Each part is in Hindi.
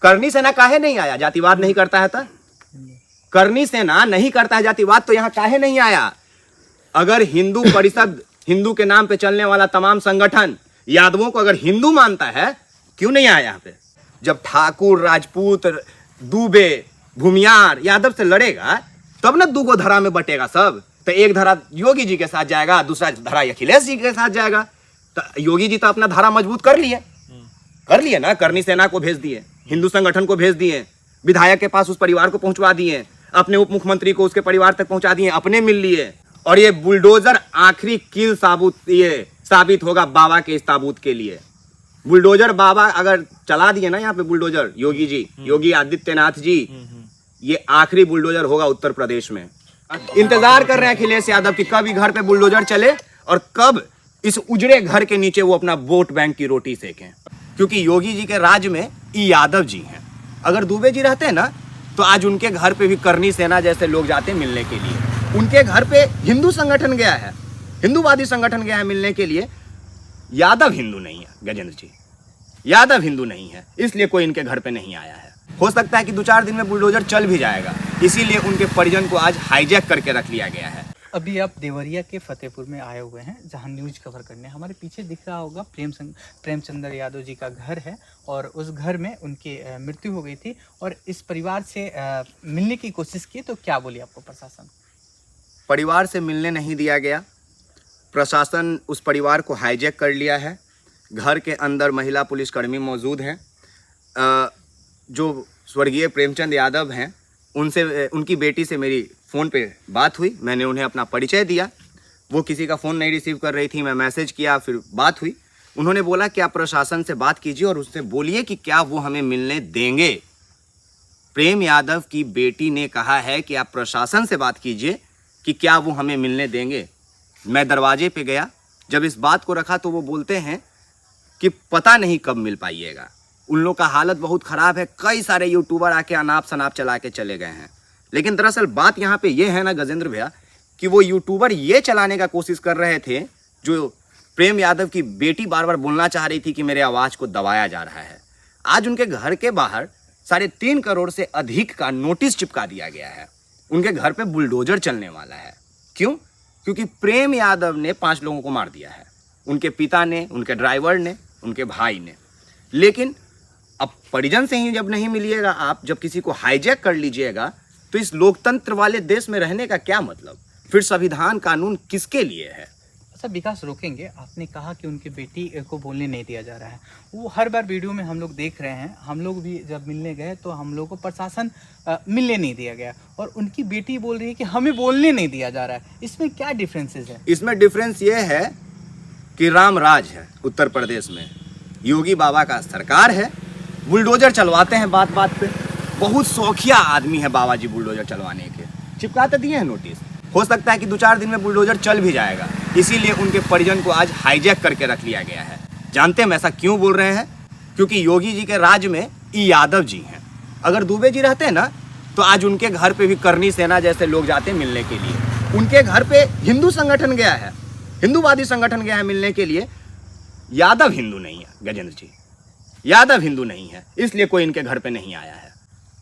करनी सेना काहे नहीं आया? जातिवाद नहीं करता है? था करनी सेना नहीं करता है जातिवाद तो यहाँ काहे नहीं आया? अगर हिंदू परिषद, हिंदू के नाम पे चलने वाला तमाम संगठन यादवों को अगर हिंदू मानता है, क्यों नहीं आया यहाँ पे? जब ठाकुर, राजपूत, दुबे, भूमियार, यादव से लड़ेगा तब ना दूगो धरा में बटेगा सब। तो एक धरा योगी जी के साथ जाएगा, दूसरा धरा अखिलेश जी के साथ जाएगा। तो योगी जी तो अपना धारा मजबूत कर लिए ना, करनी सेना को भेज दिए, हिंदू संगठन को भेज दिए, विधायक के पास उस परिवार को पहुंचवा दिए, अपने उप मुख्यमंत्री को उसके परिवार तक पहुंचा दिए, अपने मिल लिए। और ये बुलडोजर आखिरी कील साबित होगा बाबा के इस ताबूत के लिए। बुलडोजर बाबा अगर चला दिए ना यहाँ पे बुलडोजर, योगी जी, योगी आदित्यनाथ जी, ये आखिरी बुलडोजर होगा उत्तर प्रदेश में। इंतजार कर रहे हैं अखिलेश यादव कि कब घर पे बुलडोजर चले और कब इस उजड़े घर के नीचे वो अपना वोट बैंक की रोटी सेकें। क्योंकि योगी जी के राज में ई यादव जी हैं। अगर दुबे जी रहते ना तो आज उनके घर पे भी करनी सेना जैसे लोग जाते मिलने के लिए। उनके घर पे हिंदू संगठन गया है, हिंदूवादी संगठन गया है मिलने के लिए। यादव हिंदू नहीं है गजेंद्र जी, यादव हिंदू नहीं है, इसलिए कोई इनके घर पे नहीं आया है। हो सकता है कि 2-4 दिन में बुलडोजर चल भी जाएगा, इसीलिए उनके परिजन को आज हाईजैक करके रख लिया गया है। अभी आप देवरिया के फतेहपुर में आए हुए हैं जहां न्यूज कवर करने। हमारे पीछे दिख रहा होगा प्रेमचंद्र यादव जी का घर है और उस घर में उनकी मृत्यु हो गई थी और इस परिवार से मिलने की कोशिश की, तो क्या बोली आपको प्रशासन? परिवार से मिलने नहीं दिया गया, प्रशासन उस परिवार को हाईजैक कर लिया है। घर के अंदर महिला पुलिसकर्मी मौजूद हैं। जो स्वर्गीय प्रेमचंद यादव हैं उनसे, उनकी बेटी से मेरी फ़ोन पे बात हुई। मैंने उन्हें अपना परिचय दिया, वो किसी का फ़ोन नहीं रिसीव कर रही थी। मैं मैसेज किया, फिर बात हुई। उन्होंने बोला कि आप प्रशासन से बात कीजिए और उससे बोलिए कि क्या वो हमें मिलने देंगे। प्रेम यादव की बेटी ने कहा है कि आप प्रशासन से बात कीजिए कि क्या वो हमें मिलने देंगे। मैं दरवाजे पे गया, जब इस बात को रखा तो वो बोलते हैं कि पता नहीं कब मिल पाइएगा। उन लोग का हालत बहुत ख़राब है। कई सारे यूट्यूबर आके अनाप शनाप चला के चले गए हैं। लेकिन दरअसल बात यहाँ पे ये है ना गजेंद्र भैया कि वो यूट्यूबर ये चलाने का कोशिश कर रहे थे, जो प्रेम यादव की बेटी बार बार बोलना चाह रही थी कि मेरे आवाज़ को दबाया जा रहा है। आज उनके घर के बाहर 3.5 करोड़ से अधिक का नोटिस चिपका दिया गया है। उनके घर पे बुलडोजर चलने वाला है। क्यों? क्योंकि प्रेम यादव ने 5 लोगों को मार दिया है, उनके पिता ने, उनके ड्राइवर ने, उनके भाई ने। लेकिन अब परिजन से ही जब नहीं मिलिएगा, आप जब किसी को हाईजैक कर लीजिएगा, तो इस लोकतंत्र वाले देश में रहने का क्या मतलब? फिर संविधान कानून किसके लिए है? अच्छा विकास, रोकेंगे। आपने कहा कि उनकी बेटी को बोलने नहीं दिया जा रहा है। वो हर बार वीडियो में हम लोग देख रहे हैं। हम लोग भी जब मिलने गए तो हम लोग को प्रशासन मिलने नहीं दिया गया और उनकी बेटी बोल रही है कि हमें बोलने नहीं दिया जा रहा है। इसमें क्या डिफरेंसेस है? इसमें डिफरेंस ये है कि राम राज है उत्तर प्रदेश में, योगी बाबा का सरकार है, बुलडोजर चलवाते हैं बात बात पे। बहुत शौकिया आदमी है बाबा जी बुलडोजर चलवाने के। चिपकाते दिए हैं नोटिस। हो सकता है कि 2-4 दिन में बुलडोजर चल भी जाएगा, इसीलिए उनके परिजन को आज हाईजैक करके रख लिया गया है। जानते हैं हम ऐसा क्यों बोल रहे हैं? क्योंकि योगी जी के राज में ई यादव जी हैं। अगर दुबे जी रहते ना तो आज उनके घर पे भी करनी सेना जैसे लोग जाते मिलने के लिए। उनके घर पे हिंदू संगठन गया है, हिंदूवादी संगठन गया है मिलने के लिए। यादव हिंदू नहीं है गजेंद्र जी, यादव हिंदू नहीं है, इसलिए कोई इनके घर पे नहीं आया है।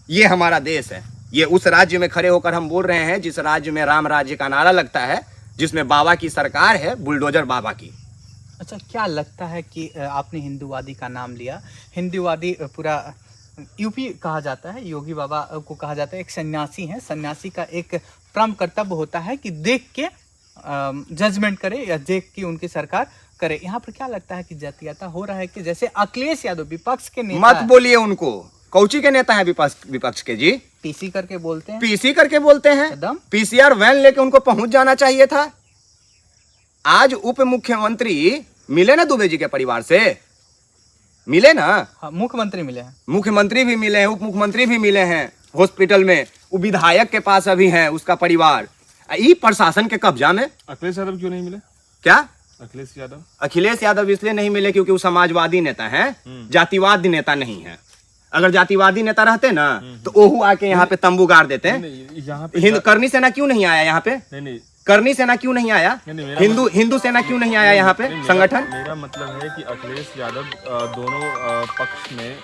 ये हमारा देश है। ये उस राज्य में खड़े होकर हम बोल रहे हैं जिस राज्य में राम राज्य का नारा लगता है, जिसमें बाबा की सरकार है, बुलडोजर बाबा की। अच्छा, क्या लगता है कि आपने हिंदूवादी का नाम लिया? हिंदूवादी पूरा यूपी कहा जाता है, योगी बाबा को कहा जाता है एक सन्यासी हैं। सन्यासी का एक परम कर्तव्य होता है कि देख के जजमेंट करे या देख के उनकी सरकार करे। यहाँ पर क्या लगता है कि जातीयता हो रहा है कि जैसे अखिलेश यादव विपक्ष के नेता? मत बोलिए उनको, कौची के नेता है विपक्ष के जी? पीसी करके बोलते हैं, पीसी करके बोलते हैं। एकदम पीसीआर वैन लेके उनको पहुंच जाना चाहिए था। आज उप मुख्यमंत्री मिले ना दुबे जी के परिवार से, मिले ना? हाँ, मुख्यमंत्री मिले हैं, मुख्यमंत्री भी मिले हैं, उप मुख्यमंत्री भी मिले हैं हॉस्पिटल में। वो विधायक के पास अभी है उसका परिवार। ये प्रशासन के कब्जा में। अखिलेश यादव क्यों नहीं मिले? क्या अखिलेश यादव इसलिए नहीं मिले क्योंकि वो समाजवादी नेता हैं, जातिवादी नेता नहीं है। अगर जातिवादी नेता रहते ना तो ओहू आके यहाँ पे तंबू गाड़ देते हैं। यहाँ पे करनी सेना क्यों नहीं आया यहाँ पे? नहीं, करनी सेना क्यों नहीं आया? हिंदू सेना क्यों नहीं आया यहाँ पे संगठन? मेरा मतलब है कि अखिलेश यादव दोनों पक्ष में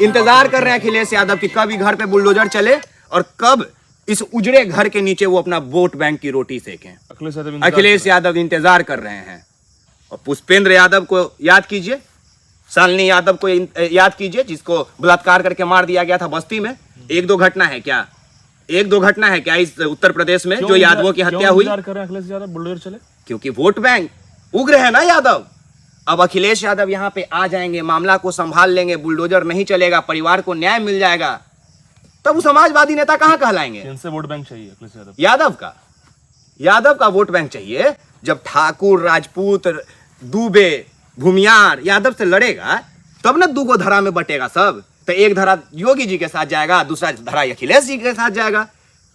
इंतजार कर रहे हैं अखिलेश यादव की कब घर पे बुलडोजर चले और कब इस उजड़े घर के नीचे वो अपना वोट बैंक की रोटी सेकें। अखिलेश यादव इंतजार कर रहे हैं। और पुष्पेंद्र यादव को याद कीजिए, शालिनी यादव को याद कीजिए, जिसको बलात्कार करके मार दिया गया था बस्ती में। एक दो घटना है क्या इस उत्तर प्रदेश में जो यादवों की हत्या हुई? कर रहे हैं अखिलेश यादव बुलडोजर चले क्योंकि वोट बैंक उग्र है ना यादव। अब अखिलेश यादव यहाँ पे आ जाएंगे, मामला को संभाल लेंगे, बुलडोजर नहीं चलेगा, परिवार को न्याय मिल जाएगा, तब वो समाजवादी नेता कहाँ कहलाएंगे? इनसे वोट बैंक चाहिए अखिलेश यादव का वोट बैंक चाहिए। जब ठाकुर, राजपूत, दुबे, भूमियार यादव से लड़ेगा तब ना दूगो धरा में बटेगा सब। तो एक धरा योगी जी के साथ जाएगा, दूसरा धरा अखिलेश जी के साथ जाएगा।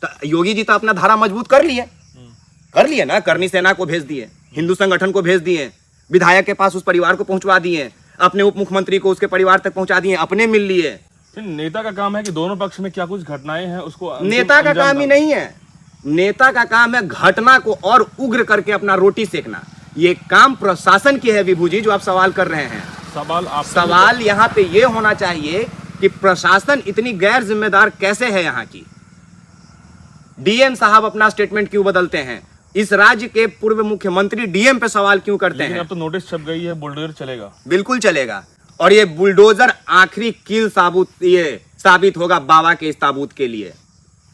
तो योगी जी तो अपना धारा मजबूत कर लिए ना, करनी सेना को भेज दिए, हिंदू संगठन को भेज दिए, विधायक के पास उस परिवार को पहुंचवा दिए, अपने उप मुख्यमंत्री को उसके परिवार तक पहुंचा दिए, अपने मिल लिए। नेता का काम है कि दोनों पक्ष में क्या कुछ घटनाएं हैं उसको नेता का काम ही नहीं है। नेता का काम है घटना को और उग्र करके अपना रोटी सेकना। ये काम प्रशासन की है विभू जी, जो आप सवाल कर रहे हैं। सवाल यहाँ पे ये होना चाहिए कि प्रशासन इतनी गैर जिम्मेदार कैसे है यहाँ की। डीएम साहब अपना स्टेटमेंट क्यों बदलते हैं? इस राज्य के पूर्व मुख्यमंत्री डीएम पे सवाल क्यों करते हैं? अब तो नोटिस छप गई है, बुलडोजर चलेगा। बिल्कुल चलेगा। और ये बुलडोजर आखिरी कील साबित होगा बाबा के इस ताबूत के लिए।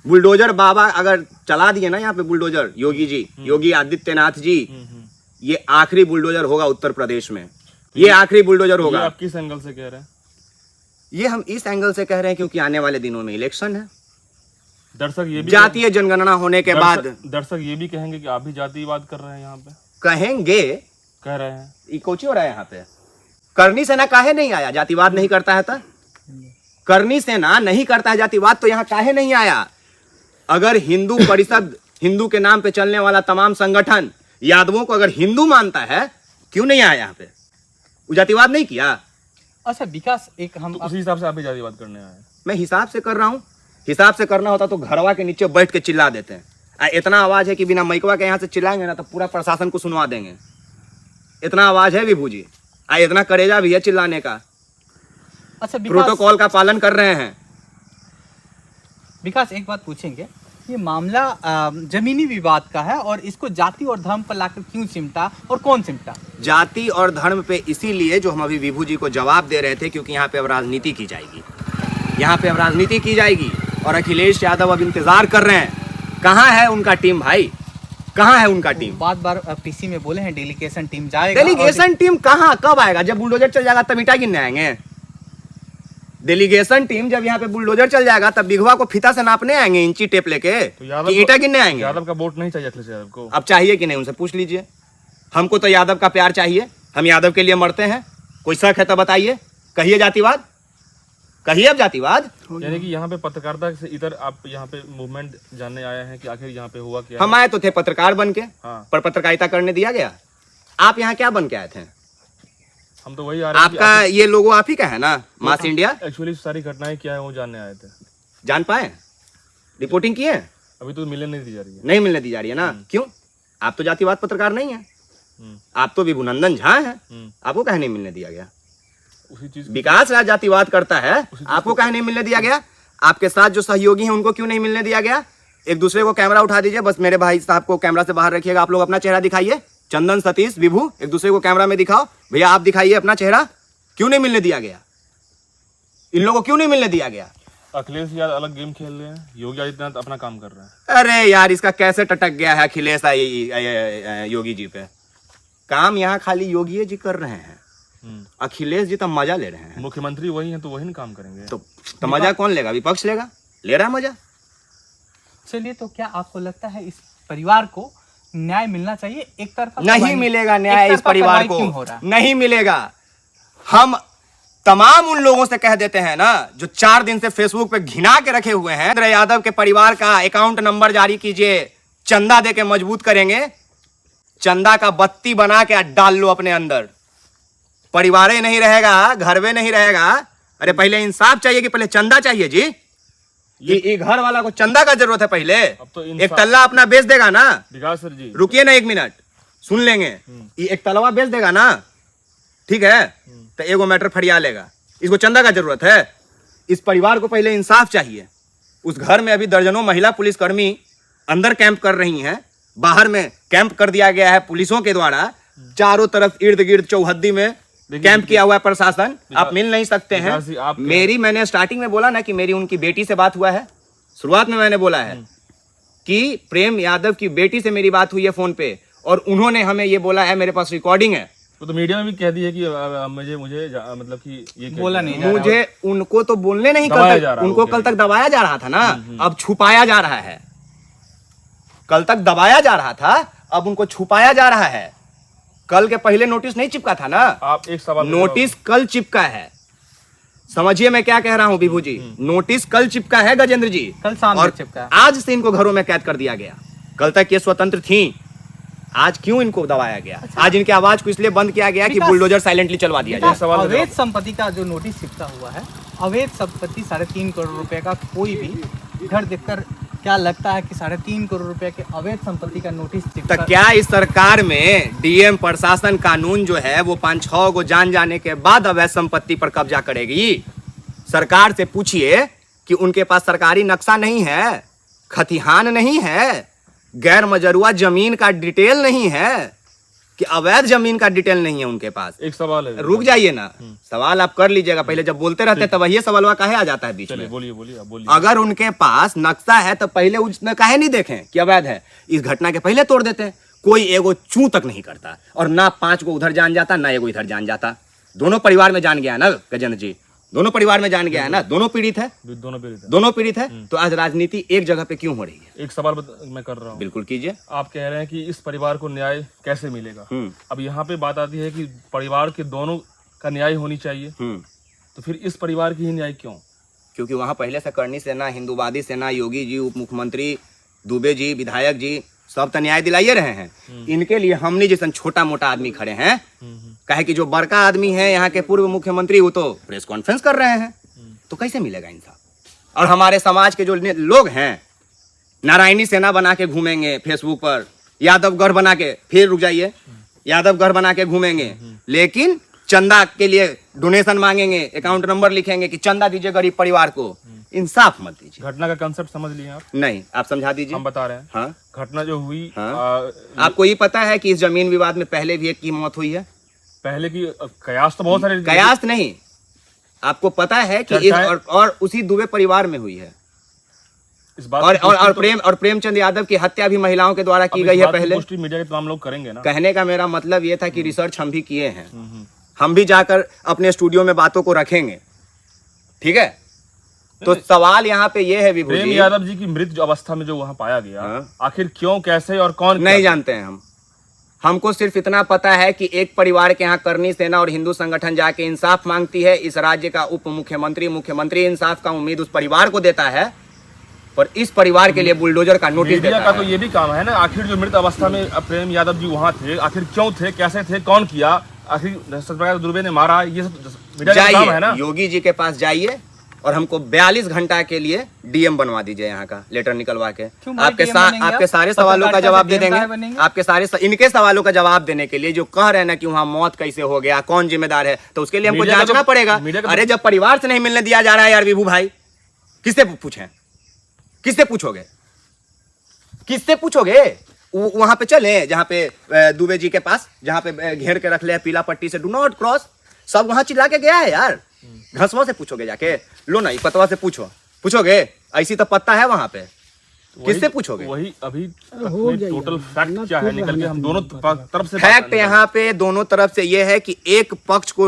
बुलडोजर बाबा अगर चला दिए ना यहाँ पे बुलडोजर, योगी जी, योगी आदित्यनाथ जी, ये आखिरी बुलडोजर होगा उत्तर प्रदेश में। ये आखिरी बुलडोजर होगा। आप किस एंगल से कह रहे हैं? ये हम इस एंगल से कह रहे हैं क्योंकि आने वाले दिनों में इलेक्शन है। दर्शक ये भी जातीय जनगणना होने के बाद दर्शक ये भी कहेंगे कि आप भी जातिवाद कर रहे हैं यहाँ पे। कह रहे हैं ये कोची हो रहा है यहाँ पे। करनी सेना काहे नहीं आया? जातिवाद नहीं करता है? तो करनी सेना नहीं करता है जातिवाद तो यहाँ काहे नहीं आया? अगर हिंदू परिषद, हिंदू के नाम पे चलने वाला तमाम संगठन यादवों को अगर हिंदू मानता है, क्यों नहीं आया यहाँ पे? वो जातिवाद नहीं किया। अच्छा विकास, एक हम तो उसी हिसाब से आप भी जातिवाद करने आए? मैं हिसाब से कर रहा हूँ। हिसाब से करना होता तो घरवा के नीचे बैठ के चिल्ला देते हैं। इतना आवाज है कि बिना माइकवा के यहाँ से चिल्लाएंगे ना तो पूरा प्रशासन को सुनवा देंगे। इतना आवाज है विभू जी, इतना करेजा भी है चिल्लाने का। अच्छा प्रोटोकॉल का पालन कर रहे हैं। विकास, एक बात पूछेंगे, ये मामला जमीनी विवाद का है और इसको जाति और धर्म पर लाकर क्यों चिमटा और कौन चिमटा? जाति और धर्म पे इसीलिए, जो हम अभी विभू जी को जवाब दे रहे थे, क्योंकि यहाँ पे अब राजनीति की जाएगी। यहाँ पे अब राजनीति की जाएगी और अखिलेश यादव अब इंतजार कर रहे हैं। कहाँ है उनका टीम भाई? कहाँ है उनका टीम? बार पीसी में बोले हैं डेलीगेशन टीम जाएगा। डेलीगेशन टीम कहाँ, कब आएगा? जब बुलडोजर चल जाएगा तब ईंटा गिनने आएंगे। डेलीगेशन टीम जब यहाँ पे बुलडोजर चल जाएगा तब बिघवा को फीता से नापने आएंगे, इंची टेप लेके, तो ईंटा गिनने आएंगे। यादव का वोट नहीं चाहिए अखिलेश यादव को? अब चाहिए कि नहीं उनसे पूछ लीजिए। हमको तो यादव का प्यार चाहिए, हम यादव के लिए मरते हैं। कोई शक है तो बताइए, कहिए जातिवाद, कहिए अब जातिवाद। यानी कि यहाँ पे पत्रकारिता से इधर आप यहाँ पे मूवमेंट जानने आए हैं कि आखिर यहाँ पे हुआ क्या? हम आए तो थे पत्रकार बन के, हाँ। पर पत्रकारिता करने दिया गया। आप यहाँ क्या बन के आए थे? हम तो वही आ रहे हैं। आपका ये लोगो आप ही का है ना, मास इंडिया? एक्चुअली सारी घटनाएं क्या है वो जानने आए थे। जान पाए? रिपोर्टिंग किए? अभी तो मिलने नहीं दी जा रही है। नहीं मिलने दी जा रही है ना? क्यों? आप तो जातिवाद पत्रकार नहीं है, आप तो विभुनंदन झा हैं। आपको कहे नहीं मिलने दिया गया? उसी चीज विकास राज जातिवाद करता है, आपको कहे नहीं मिलने दिया गया? आपके साथ जो सहयोगी हैं उनको क्यों नहीं मिलने दिया गया? एक दूसरे को कैमरा उठा दीजिए, बस मेरे भाई साहब को कैमरा से बाहर रखिएगा। आप लोग अपना चेहरा दिखाइए, चंदन, सतीश, विभू, एक दूसरे को कैमरा में दिखाओ। भैया आप दिखाइए अपना चेहरा। क्यों नहीं मिलने दिया गया? इन लोगों को क्यों नहीं मिलने दिया गया? अखिलेश यादव अलग गेम खेल रहे हैं, योगी आदित्यनाथ अपना काम कर रहे हैं। अरे यार, इसका कैसे टटक गया है अखिलेश योगी जी पे। काम यहाँ खाली योगी जी कर रहे हैं, अखिलेश जी तो मजा ले रहे हैं। मुख्यमंत्री वही हैं तो वही ना काम करेंगे। तो मजा कौन लेगा? विपक्ष लेगा? ले रहा है मजा। चलिए, तो क्या आपको लगता है इस परिवार को न्याय मिलना चाहिए? एक तरफा नहीं मिलेगा न्याय इस परिवार को, नहीं मिलेगा। हम तमाम उन लोगों से कह देते हैं ना जो 4 दिन से फेसबुक पे घिना के रखे हुए हैं, यादव के परिवार का अकाउंट नंबर जारी कीजिए, चंदा दे के मजबूत करेंगे। चंदा का बत्ती बना के डाल लो अपने अंदर, परिवार ही नहीं रहेगा, घर में नहीं रहेगा। अरे पहले इंसाफ चाहिए कि पहले चंदा चाहिए जी? ये घर वाला को चंदा का जरूरत है पहले। अब तो एक तल्ला अपना बेच देगा ना, विकास सर जी रुकिए ना 1 मिनट, सुन लेंगे। ये एक तलवा बेच देगा ना, ठीक है, तो एगो मैटर फरिया लेगा। इसको चंदा का जरूरत है। इस परिवार को पहले इंसाफ चाहिए। उस घर में अभी दर्जनों महिला पुलिसकर्मी अंदर कैंप कर रही हैं, बाहर में कैंप कर दिया गया है पुलिसों के द्वारा। चारों तरफ इर्द गिर्द चौहद्दी में कैंप किया हुआ है प्रशासन। आप मिल नहीं सकते हैं। मैंने स्टार्टिंग में बोला ना कि मेरी उनकी बेटी से बात हुआ है। शुरुआत में मैंने बोला है कि प्रेम यादव की बेटी से मेरी बात हुई है फोन पे, और उन्होंने हमें ये बोला है, मेरे पास रिकॉर्डिंग है। तो मीडिया में भी कह दी है कि मुझे मतलब कि ये बोला नहीं जा रहा। मुझे उनको तो बोलने नहीं, दबाया जा रहा, उनको कल तक दबाया जा रहा था ना, अब छुपाया जा रहा है। कल तक दबाया जा रहा था, अब उनको छुपाया जा रहा है। कल के पहले नोटिस नहीं चिपका था ना। आप एक सवाल नोटिस कल चिपका है। समझिए मैं क्या कह रहा हूं विभू जी, नोटिस कल चिपका है गजेंद्र जी, कल सामने और चिपका है। आज से इनको घरों में कैद कर दिया गया। कल तक ये स्वतंत्र थी, आज क्यों इनको दबाया गया? आज इनकी आवाज को इसलिए बंद किया गया कि बुलडोजर साइलेंटली चलवा दिया जाए। सवाल अवैध संपत्ति का जो नोटिस चिपका हुआ है, अवैध संपत्ति 3.5 करोड़ रुपए का, कोई भी घर देखकर क्या लगता है कि 3.5 करोड़ रुपए के अवैध संपत्ति का नोटिस चिपका? तो क्या इस सरकार में डीएम प्रशासन कानून जो है वो 5-6 को जान जाने के बाद अवैध संपत्ति पर कब्जा करेगी? सरकार से पूछिए कि उनके पास सरकारी नक्शा नहीं है, खतिहान नहीं है, गैर मजरूआ जमीन का डिटेल नहीं है, कि अवैध जमीन का डिटेल नहीं है उनके पास। एक सवाल है, रुक जाइए ना, सवाल आप कर लीजिएगा। पहले जब बोलते रहते तब ये सवाल काहे आ जाता है बीच में? बोलिए बोलिए आप बोलिए। अगर उनके पास नक्शा है तो पहले उसने काहे नहीं देखें कि अवैध है? इस घटना के पहले तोड़ देते। कोई एगो चू तक नहीं करता, और ना 5 को उधर जान जाता, ना एगो इधर जान जाता। दोनों परिवार में जान गया ना गजेंद्र जी, दोनों परिवार में जान गया है ना, दोनों पीड़ित है, दोनों पीड़ित है। तो आज राजनीति एक जगह पे क्यों हो रही है? एक सवाल मैं कर रहा हूँ। बिल्कुल कीजिए। आप कह रहे हैं कि इस परिवार को न्याय कैसे मिलेगा? अब यहाँ पे बात आती है कि परिवार के दोनों का न्याय होनी चाहिए, तो फिर इस परिवार की ही न्याय क्यों? क्योंकि वहां पहले से करनी सेना, हिंदूवादी सेना, योगी जी, उप मुख्यमंत्री दुबे जी, विधायक जी, सब तो न्याय दिलाइए रहे हैं। इनके लिए हमने जैसे छोटा मोटा आदमी खड़े हैं। कहे कि जो बड़का आदमी है यहाँ के पूर्व मुख्यमंत्री, वो तो प्रेस कॉन्फ्रेंस कर रहे हैं, तो कैसे मिलेगा इंसाफ? और हमारे समाज के जो लोग हैं, नारायणी सेना बना के घूमेंगे फेसबुक पर, यादवगढ़ बना के, फिर रुक जाइए, यादवगढ़ बना के घूमेंगे, लेकिन चंदा के लिए डोनेशन मांगेंगे, अकाउंट नंबर लिखेंगे कि चंदा दीजिए गरीब परिवार को। इंसाफ मत दीजिए। घटना का कंसेप्ट समझ लिए आप? नहीं, आप समझा दीजिए। हम बता रहे हैं। हाँ, घटना जो हुई, आपको ये पता है कि इस जमीन विवाद में पहले भी एक की मौत हुई है? पहले की कयास तो बहुत सारे, कयास नहीं, आपको पता है कि इस और उसी दुबे परिवार में हुई है। इस बात और प्रेमचंद यादव की हत्या भी महिलाओं के द्वारा की गई है पहले। मीडिया के तमाम लोग करेंगे ना। कहने का मेरा मतलब ये था कि रिसर्च हम भी किए हैं, हम भी जाकर अपने स्टूडियो में बातों को रखेंगे, ठीक है? तो सवाल यहाँ पे ये है विभू जी, प्रेम यादव जी की मृत अवस्था में जो वहाँ पाया गया, आखिर क्यों, कैसे और कौन, नहीं जानते हैं हम। हमको सिर्फ इतना पता है कि एक परिवार के यहाँ करनी सेना और हिंदू संगठन जाके इंसाफ मांगती है। इस राज्य का उप मुख्यमंत्री इंसाफ का उम्मीद उस परिवार को देता है, पर इस परिवार के लिए बुलडोजर का नोटिस देता का तो ये भी काम है ना। आखिर जो मृत अवस्था में प्रेम यादव जी वहाँ थे, आखिर क्यों थे, कैसे थे, कौन किया, आखिर सत्यप्रकाश दुबे ने मारा, ये सब मीडिया का काम है ना। योगी जी के पास जाइए और हमको 42 घंटा के लिए डीएम बनवा दीजिए, यहाँ का लेटर निकलवा के। आपके सारे सवालों का जवाब दे देंगे। आपके सारे इनके सवालों का जवाब देने के लिए जो कह रहे हैं ना कि वहाँ मौत कैसे हो गया, कौन जिम्मेदार है, तो उसके लिए हमको जांचना पड़ेगा। अरे जब परिवार से नहीं मिलने दिया जा रहा है यार विभू भाई, किससे पूछें? किससे पूछोगे? किससे पूछोगे? वहां पे चले जहाँ पे दुबे जी के पास, जहाँ पे घेर के रख ले पीला पट्टी से, डू नॉट क्रॉस, सब वहां चिल्ला के गया है यार। घसवा से पूछोगे जाके? लो ना, पतवा से पूछोगे? ऐसी तो पत्ता है वहां पे, किससे पूछोगे? वही अभी टोटल फैक्ट क्या है निकल के हम दोनों तरफ से फैक्ट यहाँ पे दोनों तरफ से ये है कि एक पक्ष को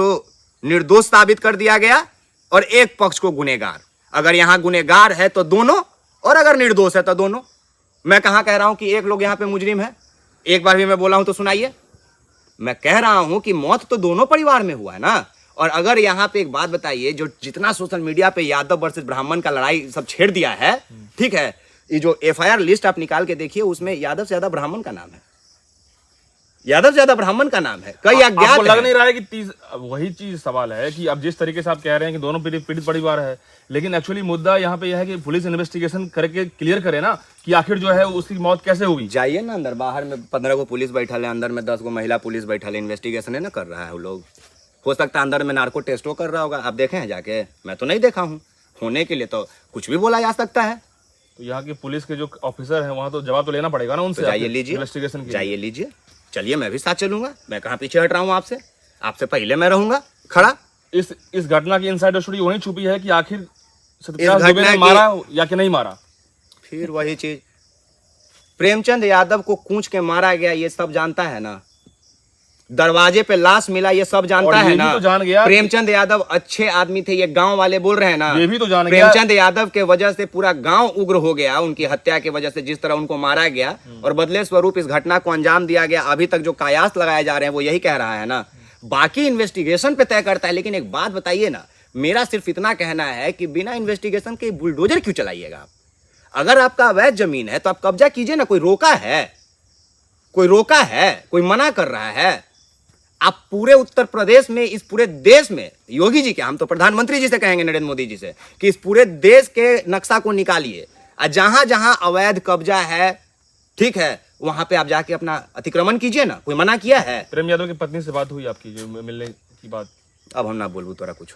निर्दोष साबित कर दिया गया और एक पक्ष को गुनहगार। अगर यहाँ गुनहगार है तो दोनों, और अगर निर्दोष है तो दोनों। मैं कहाँ कह रहा हूं कि एक लोग यहाँ पे मुजरिम है? एक बार भी मैं बोला हूं तो सुनाइए। मैं कह रहा हूं कि मौत तो दोनों परिवार में हुआ है ना। और अगर यहाँ पे एक बात बताइए, जो जितना सोशल मीडिया पे यादव वर्सेस ब्राह्मण का लड़ाई सब छेड़ दिया है, ठीक है, ये जो एफआईआर लिस्ट आप निकाल के देखिए, उसमें यादव से ज्यादा ब्राह्मण का नाम है। यादव से ज्यादा ब्राह्मण का नाम है, कई अज्ञात आपको लग हैं। नहीं रहा है कि वही चीज सवाल है कि अब जिस तरीके से आप कह रहे हैं कि दोनों पीड़ित परिवार है, लेकिन एक्चुअली मुद्दा यहाँ पे यह है कि पुलिस इन्वेस्टिगेशन करके क्लियर करे ना कि आखिर जो है उसकी मौत कैसे हुई। जाइए ना अंदर, बाहर में 15 को पुलिस बैठल है, अंदर में 10 को महिला पुलिस बैठल है, इन्वेस्टिगेशन है ना कर रहा है वो लोग। हो सकता है अंदर में नार्को टेस्टो कर रहा होगा, आप देखे हैं जाके? मैं तो नहीं देखा हूँ। होने के लिए तो कुछ भी बोला जा सकता है। तो यहाँ की पुलिस के जो ऑफिसर है वहाँ तो जवाब तो लेना पड़ेगा ना उनसे। तो जाइए लीजिए, इन्वेस्टिगेशन जाइए लीजिए, चलिए मैं भी साथ चलूंगा। मैं कहाँ पीछे हट रहा हूँ आपसे, आपसे पहले मैं रहूंगा खड़ा। इस घटना की इनसाइड स्टोरी वहीं छुपी है कि आखिर इस सत्यप्रकाश दुबे घटना ने की- मारा या कि नहीं मारा। फिर वही चीज, प्रेमचंद यादव को कूच के मारा गया ये सब जानता है ना, दरवाजे पे लाश मिला ये सब जानता और ये है भी ना। तो जान गया प्रेमचंद यादव अच्छे आदमी थे, ये गांव वाले बोल रहे हैं ना। ये भी तो जान गया। प्रेमचंद यादव के वजह से पूरा गांव उग्र हो गया, उनकी हत्या की वजह से, जिस तरह उनको मारा गया और बदले स्वरूप इस घटना को अंजाम दिया गया। अभी तक जो कयास लगाए जा रहे हैं वो यही कह रहा है ना। बाकी इन्वेस्टिगेशन पे तय करता है। लेकिन एक बात बताइए ना, मेरा सिर्फ इतना कहना है कि बिना इन्वेस्टिगेशन के बुलडोजर क्यों चलाइएगा आप? अगर आपका अवैध जमीन है तो आप कब्जा कीजिए ना। कोई रोका है? कोई रोका है? कोई मना कर रहा है? आप पूरे उत्तर प्रदेश में, इस पूरे देश में, योगी जी के, हम तो प्रधानमंत्री जी से कहेंगे, नरेंद्र मोदी जी से, कि इस पूरे देश के नक्शा को निकालिए और जहां जहां अवैध कब्जा है, ठीक है, वहां पे आप जाके अपना अतिक्रमण कीजिए ना। कोई मना किया है? प्रेम यादव की पत्नी से बात हुई आपकी, जो मिलने की बात? अब हम ना बोलूं तोरा कुछ।